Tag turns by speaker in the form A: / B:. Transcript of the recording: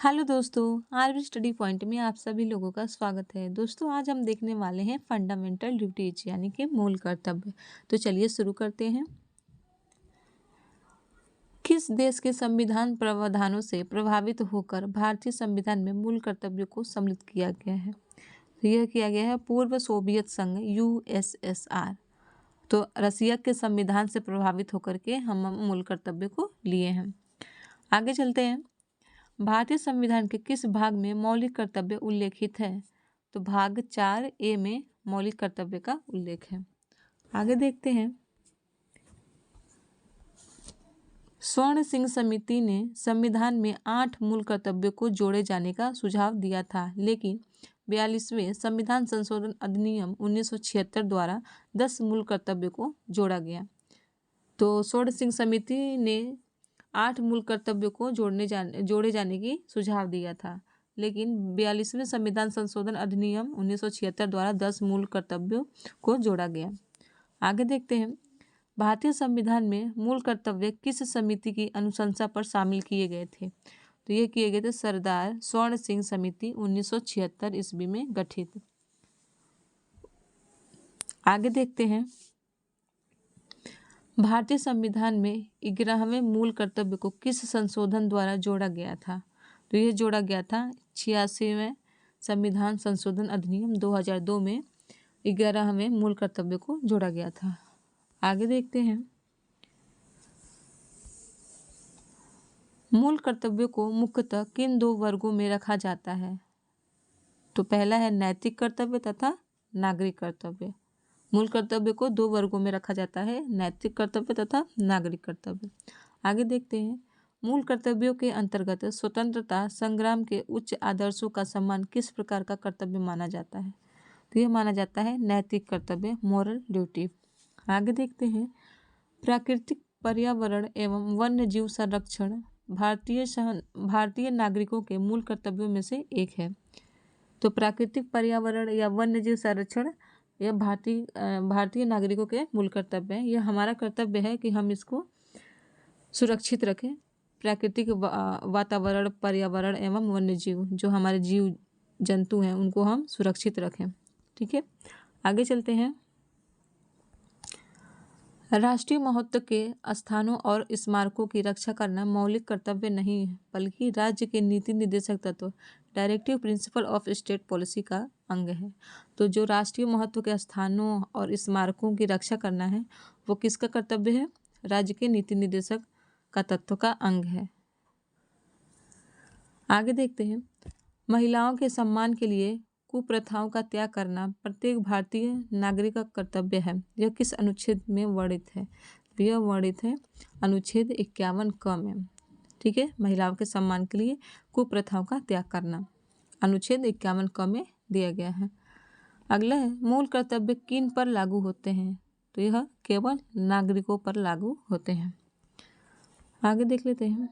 A: Hello दोस्तों, RV study point में आप सभी लोगों का स्वागत है। दोस्तों, आज हम देखने वाले हैं फंडामेंटल ड्यूटीज यानी कि मूल कर्तव्य। तो चलिए शुरू करते हैं। किस देश के संविधान प्रावधानों से प्रभावित होकर भारतीय संविधान में मूल कर्तव्यों को सम्मिलित किया गया है? तो यह किया गया है पूर्व सोवियत संघ यूएसएसआर। तो रसिया के संविधान से प्रभावित होकर के हम मूल कर्तव्य को लिए हैं। आगे चलते हैं। भारतीय संविधान के किस भाग में मौलिक कर्तव्य उल्लेखित है? तो भाग 4A में मौलिक कर्तव्य का उल्लेख है। आगे देखते हैं। स्वर्ण सिंह समिति ने संविधान में 8 मूल कर्तव्यों को जोड़े जाने का सुझाव दिया था, लेकिन 42वें संविधान संशोधन अधिनियम 1976 द्वारा 10 मूल कर्तव्यों को जोड़ा गया। तो स्वर्ण सिंह समिति ने 8 मूल कर्तव्यों को जोड़े जाने की सुझाव दिया था, लेकिन 42वें संविधान संशोधन अधिनियम 1976 द्वारा 10 मूल कर्तव्यों को जोड़ा गया। आगे देखते हैं। भारतीय संविधान में मूल कर्तव्य किस समिति की अनुशंसा पर शामिल किए गए थे? तो ये किए गए थे सरदार स्वर्ण सिंह समिति 1976 ईस्वी में गठित। आगे देखते हैं। भारतीय संविधान में 11वें मूल कर्तव्य को किस संशोधन द्वारा जोड़ा गया था? तो यह जोड़ा गया था 86वें संविधान संशोधन अधिनियम 2002 में 11वें मूल कर्तव्य को जोड़ा गया था। आगे देखते हैं। मूल कर्तव्यों को मुख्यतः किन 2 वर्गों में रखा जाता है? तो पहला है नैतिक कर्तव्य तथा नागरिक कर्तव्य। मूल कर्तव्य को 2 वर्गों में रखा जाता है, नैतिक कर्तव्य तथा नागरिक कर्तव्य। आगे देखते हैं। मूल कर्तव्यों के अंतर्गत स्वतंत्रता संग्राम के उच्च आदर्शों का सम्मान किस प्रकार का कर्तव्य माना जाता है? तो यह माना जाता है नैतिक कर्तव्य, मोरल ड्यूटी। आगे देखते हैं। प्राकृतिक पर्यावरण एवं वन्य जीव संरक्षण भारतीय नागरिकों के मूल कर्तव्यों में से एक है। तो प्राकृतिक पर्यावरण या वन्य जीव संरक्षण यह भारतीय नागरिकों के मूल कर्तव्य है। यह हमारा कर्तव्य है कि हम इसको सुरक्षित रखें। प्राकृतिक वातावरण, पर्यावरण एवं वन्य जीव, जो हमारे जीव जंतु हैं, उनको हम सुरक्षित रखें। ठीक है, आगे चलते हैं। राष्ट्रीय महत्व के स्थानों और स्मारकों की रक्षा करना मौलिक कर्तव्य नहीं है, बल्कि राज्य के नीति निर्देशक तत्व directive principle of state policy का अंग है। तो जो राष्ट्रीय महत्व के स्थानों और स्मारकों की रक्षा करना है, वो किसका कर्तव्य है? राज्य के नीति निर्देशक का तत्व का अंग है। आगे देखते हैं। महिलाओं के सम्मान के लिए कुप्रथाओं का त्याग करना प्रत्येक भारतीय नागरिक का कर्तव्य है। यह किस अनुच्छेद में वर्णित है? यह वर्णित है अनुच्छेद 51 क में। ठीक है, महिलाओं के सम्मान के लिए कुप्रथाओं का त्याग करना अनुच्छेद 51 क में दिया गया है। अगला है, मूल कर्तव्य किन पर लागू होते हैं? तो यह केवल नागरिकों पर लागू होते हैं। आगे देख लेते हैं।